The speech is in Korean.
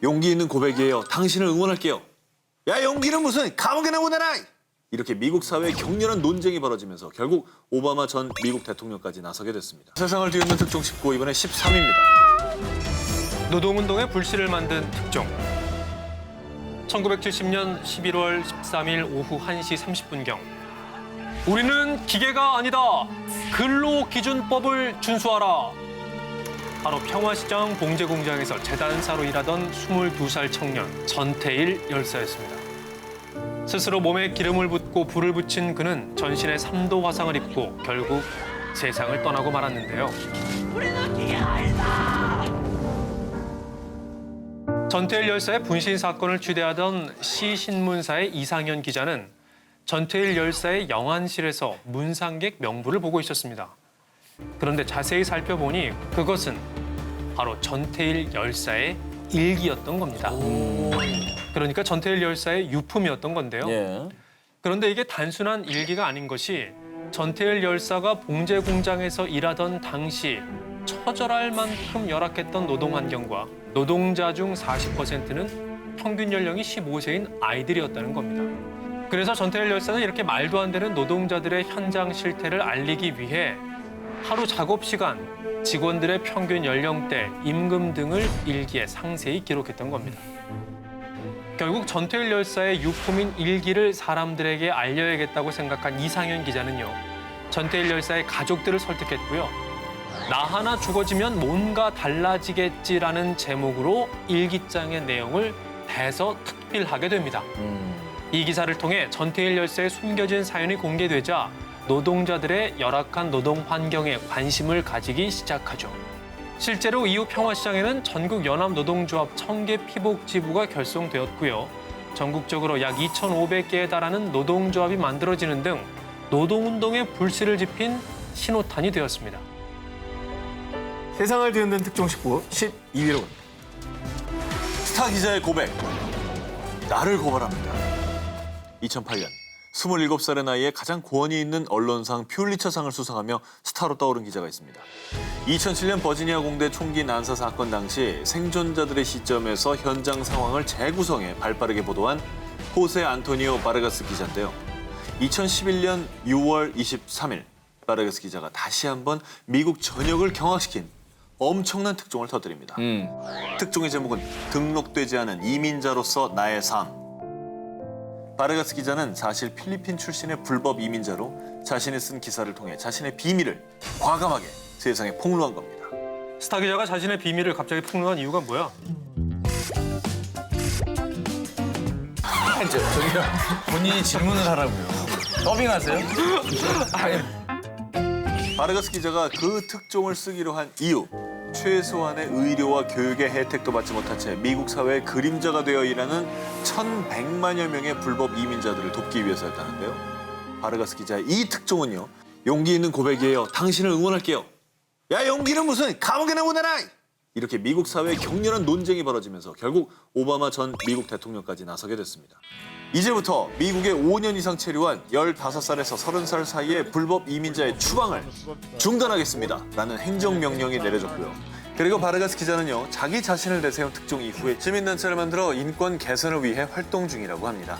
용기 있는 고백이에요. 당신을 응원할게요. 야, 용기는 무슨 감옥에나 보내라! 이렇게 미국 사회에 격렬한 논쟁이 벌어지면서 결국 오바마 전 미국 대통령까지 나서게 됐습니다. 세상을 뒤흔든 특종 19, 이번에 13입니다. 노동운동의 불씨를 만든 특종. 1970년 11월 13일 오후 1시 30분경. 우리는 기계가 아니다. 근로기준법을 준수하라. 바로 평화시장 봉제공장에서 재단사로 일하던 22살 청년 전태일 열사였습니다. 스스로 몸에 기름을 붓고 불을 붙인 그는 전신에 3도 화상을 입고 결국 세상을 떠나고 말았는데요. 우리는 기계가 아니다! 전태일 열사의 분신 사건을 취재하던 시신문사의 이상현 기자는 전태일 열사의 영안실에서 문상객 명부를 보고 있었습니다. 그런데 자세히 살펴보니 그것은 바로 전태일 열사의 일기였던 겁니다. 그러니까 전태일 열사의 유품이었던 건데요. 예. 그런데 이게 단순한 일기가 아닌 것이 전태일 열사가 봉제 공장에서 일하던 당시 처절할 만큼 열악했던 노동 환경과 노동자 중 40%는 평균 연령이 15세인 아이들이었다는 겁니다. 그래서 전태일 열사는 이렇게 말도 안 되는 노동자들의 현장 실태를 알리기 위해 하루 작업 시간, 직원들의 평균 연령대, 임금 등을 일기에 상세히 기록했던 겁니다. 결국 전태일 열사의 유품인 일기를 사람들에게 알려야겠다고 생각한 이상현 기자는요. 전태일 열사의 가족들을 설득했고요. 나 하나 죽어지면 뭔가 달라지겠지라는 제목으로 일기장의 내용을 대서특필하게 됩니다. 이 기사를 통해 전태일 열사의 숨겨진 사연이 공개되자 노동자들의 열악한 노동 환경에 관심을 가지기 시작하죠. 실제로 이후 평화시장에는 전국 연합노동조합 1000개 피복지부가 결성되었고요. 전국적으로 약 2,500개에 달하는 노동조합이 만들어지는 등 노동운동의 불씨를 지핀 신호탄이 되었습니다. 세상을 뒤흔든 특종 19, 12위로 갑니다. 스타 기자의 고백. 나를 고발합니다. 2008년 27살의 나이에 가장 고원이 있는 언론상 퓰리처상을 수상하며 스타로 떠오른 기자가 있습니다. 2007년 버지니아 공대 총기 난사 사건 당시 생존자들의 시점에서 현장 상황을 재구성해 발빠르게 보도한 호세 안토니오 바르가스 기자인데요. 2011년 6월 23일 바르가스 기자가 다시 한번 미국 전역을 경악시킨 엄청난 특종을 터뜨립니다. 특종의 제목은 등록되지 않은 이민자로서 나의 삶. 바르가스 기자는 사실 필리핀 출신의 불법 이민자로 자신이 쓴 기사를 통해 자신의 비밀을 과감하게 세상에 폭로한 겁니다. 스타 기자가 자신의 비밀을 갑자기 폭로한 이유가 뭐야? 저기요, 본인이 질문을 하라고요. 더빙하세요? 바르가스 기자가 그 특종을 쓰기로 한 이유, 최소한의 의료와 교육의 혜택도 받지 못한 채 미국 사회의 그림자가 되어 일하는 1,100만여 명의 불법 이민자들을 돕기 위해서였다는데요. 바르가스 기자의 이 특종은요, 용기 있는 고백이에요. 당신을 응원할게요. 야, 용기는 무슨 감옥에나 보내라! 이렇게 미국 사회에 격렬한 논쟁이 벌어지면서 결국 오바마 전 미국 대통령까지 나서게 됐습니다. 이제부터 미국에 5년 이상 체류한 15살에서 30살 사이의 불법 이민자의 추방을 중단하겠습니다. 라는 행정명령이 내려졌고요. 그리고 바르가스 기자는요, 자기 자신을 내세운 특종 이후에 시민단체를 만들어 인권 개선을 위해 활동 중이라고 합니다.